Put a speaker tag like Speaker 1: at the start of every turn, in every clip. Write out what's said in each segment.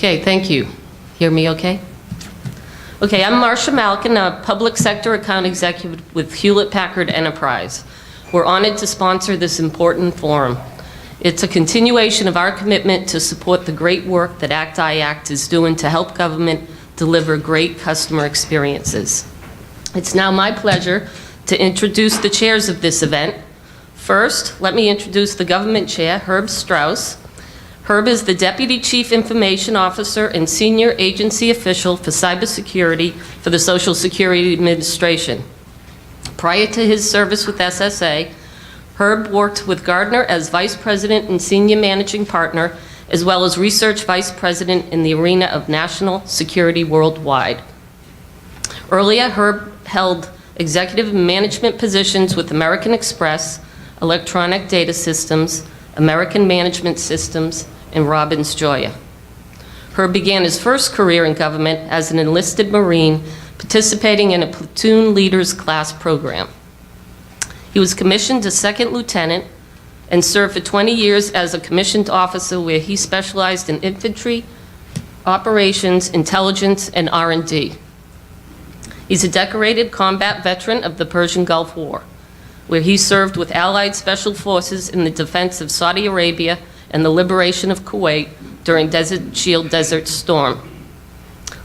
Speaker 1: Okay, thank you. Hear me okay? Okay, I'm Marsha Malkin, a public sector account executive with Hewlett-Packard Enterprise. We're honored to sponsor this important forum. It's a continuation of our commitment to support the great work that ACT-IAC is doing to help government deliver great customer experiences. It's now my pleasure to introduce the chairs of this event. First, let me introduce the government chair, Herb Strauss. Herb is the Deputy Chief Information Officer and Senior Agency Official for Cybersecurity for the Social Security Administration. Prior to his service with SSA, Herb worked with Gardner as Vice President and Senior Managing Partner, as well as Research Vice President in the arena of national security worldwide. Earlier, Herb held executive and management positions with American Express, Electronic Data Systems, American Management Systems, and Robbins Joya. Herb began his first career in government as an enlisted Marine, participating in a platoon leaders class program. He was commissioned as second lieutenant and served for 20 years as a commissioned officer where he specialized in infantry, operations, intelligence, and R&D. He's a decorated combat veteran of the Persian Gulf War, where he served with Allied Special Forces in the defense of Saudi Arabia and the liberation of Kuwait during Desert Shield Desert Storm.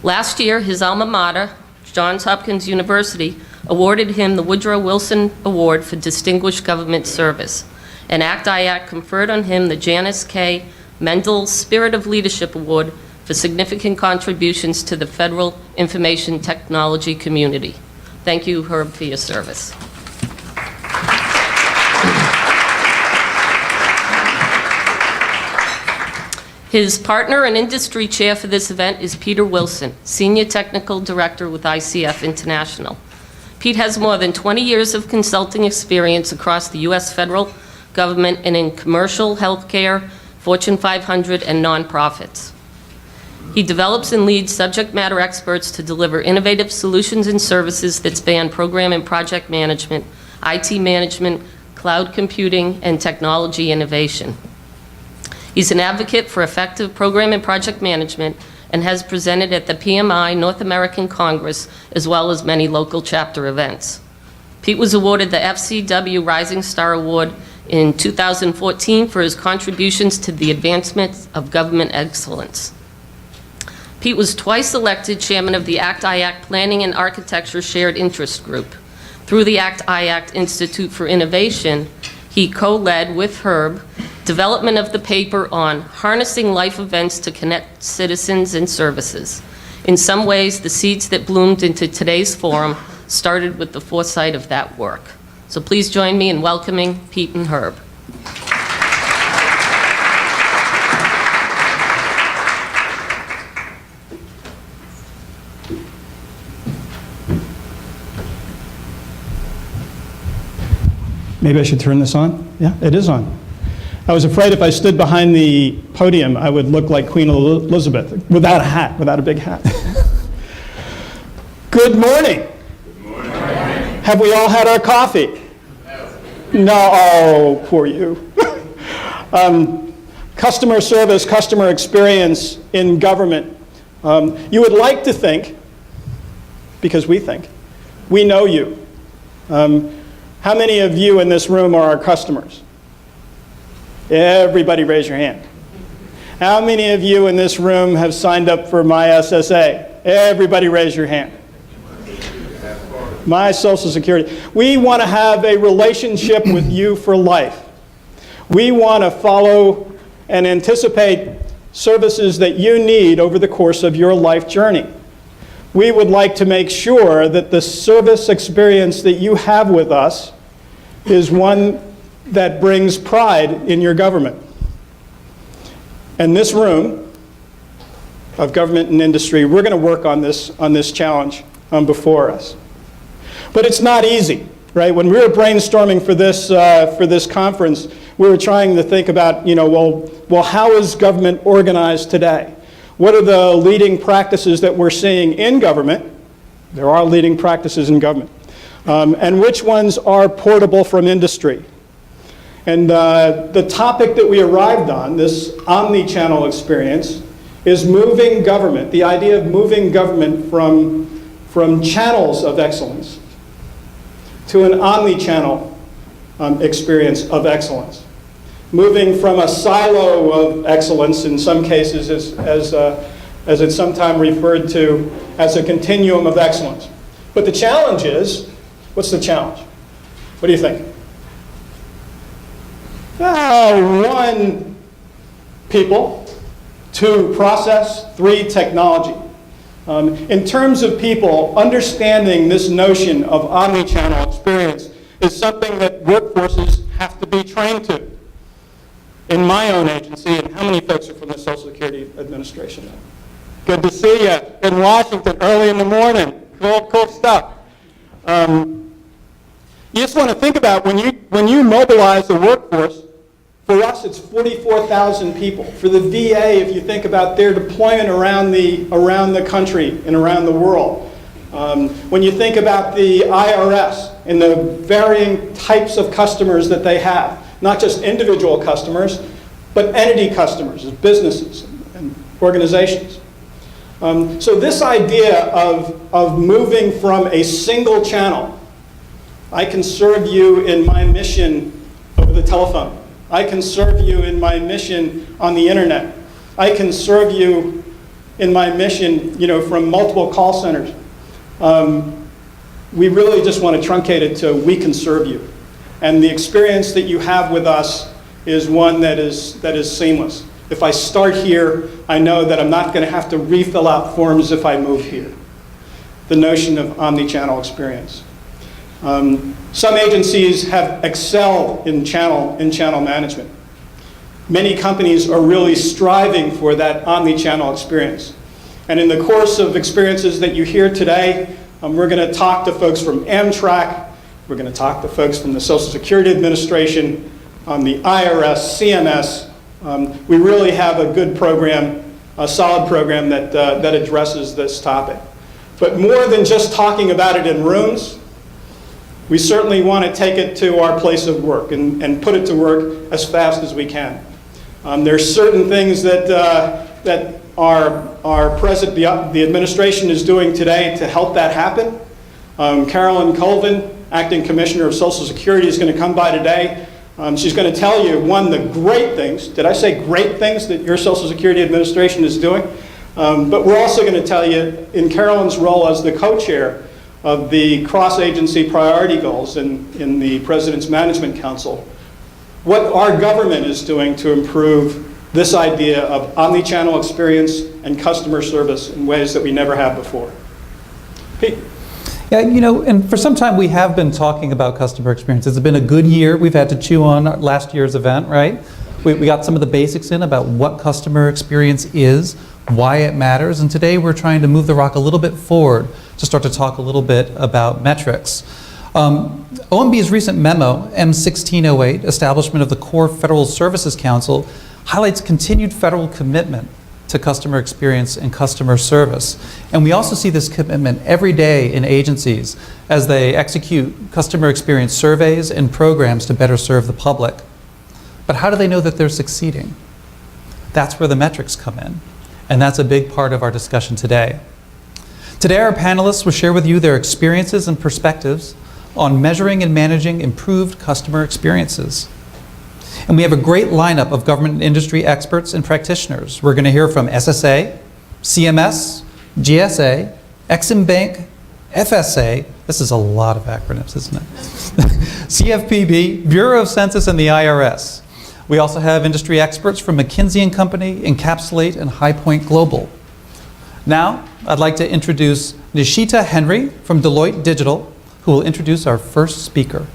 Speaker 1: Last year, his alma mater, Johns Hopkins University, awarded him the Woodrow Wilson Award for Distinguished Government Service, and ACT-IAC conferred on him the Janice K. Mendel Spirit of Leadership Award for significant contributions to the federal information technology community. Thank you, Herb, for your service. His partner and industry chair for this event is Peter Wilson, Senior Technical Director with ICF International. Pete has more than 20 years of consulting experience across the U.S. federal government and in commercial, healthcare, Fortune 500, and nonprofits. He develops and leads subject matter experts to deliver innovative solutions and services that span program and project management, IT management, cloud computing, and technology innovation. He's an advocate for effective program and project management and has presented at the PMI North American Congress as well as many local chapter events. Pete was awarded the FCW Rising Star Award in 2014 for his contributions to the advancement of government excellence. Pete was twice elected chairman of the ACT-IAC Planning and Architecture Shared Interest Group. Through the ACT-IAC Institute for Innovation, he co-led with Herb development of the paper on harnessing life events to connect citizens and services. In some ways, the seeds that bloomed into today's forum started with the foresight of that work. So please join me in welcoming Pete and Herb.
Speaker 2: Maybe I should turn this on? Yeah, it is on. I was afraid if I stood behind the podium, I would look like Queen Elizabeth, without a hat, without a big hat. Good morning.
Speaker 3: Good morning.
Speaker 2: Have we all had our coffee? No, oh, poor you. Customer service, customer experience in government. You would like to think, because we think, we know you. How many of you in this room are our customers? Everybody raise your hand. How many of you in this room have signed up for My SSA? Everybody raise your hand. My Social Security. We want to have a relationship with you for life. We want to follow and anticipate services that you need over the course of your life journey. We would like to make sure that the service experience that you have with us is one that brings pride in your government. And this room of government and industry, we're going to work on this challenge before us. But it's not easy, right? When we were brainstorming for this conference, we were trying to think about, well, how is government organized today? What are the leading practices that we're seeing in government? There are leading practices in government. And which ones are portable from industry? And the topic that we arrived on, this omni-channel experience, is moving government, the idea of moving government from channels of excellence to an omni-channel experience of excellence. Moving from a silo of excellence, in some cases, as it's sometimes referred to as a continuum of excellence. But the challenge is, what's the challenge? What do you think? 1, people. 2, process. 3, technology. In terms of people, understanding this notion of omni-channel experience is something that workforces have to be trained to. In my own agency, and how many folks are from the Social Security Administration? Good to see you in Washington early in the morning. Cool stuff. You just want to think about when you mobilize the workforce. For us, it's 44,000 people. For the VA, if you think about their deployment around the country and around the world. When you think about the IRS and the varying types of customers that they have, not just individual customers, but entity customers, businesses and organizations. So this idea of moving from a single channel, I can serve you in my mission over the telephone. I can serve you in my mission on the internet. I can serve you in my mission, from multiple call centers. We really just want to truncate it to we can serve you. And the experience that you have with us is one that is seamless. If I start here, I know that I'm not going to have to refill out forms if I move here. The notion of omni-channel experience. Some agencies have excelled in channel management. Many companies are really striving for that omni-channel experience. And in the course of experiences that you hear today, we're going to talk to folks from Amtrak, we're going to talk to folks from the Social Security Administration, the IRS, CMS. We really have a good program, a solid program that addresses this topic. But more than just talking about it in rooms, we certainly want to take it to our place of work and put it to work as fast as we can. There's certain things that our president, the administration is doing today to help that happen. Carolyn Colvin, Acting Commissioner of Social Security, is going to come by today. She's going to tell you the great things, did I say great things that your Social Security Administration is doing? But we're also going to tell you, in Carolyn's role as the co-chair of the cross-agency priority goals in the President's Management Council, what our government is doing to improve this idea of omni-channel experience and customer service in ways that we never have before. Pete.
Speaker 3: Yeah, and for some time we have been talking about customer experience. It's been a good year. We've had to chew on last year's event, right? We got some of the basics in about what customer experience is, why it matters, and today we're trying to move the rock a little bit forward to start to talk a little bit about metrics. OMB's recent memo, M1608, Establishment of the Core Federal Services Council, highlights continued federal commitment to customer experience and customer service. And we also see this commitment every day in agencies as they execute customer experience surveys and programs to better serve the public. But how do they know that they're succeeding? That's where the metrics come in. And that's a big part of our discussion today. Today, our panelists will share with you their experiences and perspectives on measuring and managing improved customer experiences. And we have a great lineup of government and industry experts and practitioners. We're going to hear from SSA, CMS, GSA, Exim Bank, FSA, this is a lot of acronyms, isn't it? CFPB, Bureau of Census, and the IRS. We also have industry experts from McKinsey & Company, Encapsulate, and High Point Global. Now, I'd like to introduce Nishita Henry from Deloitte Digital, who will introduce our first speaker.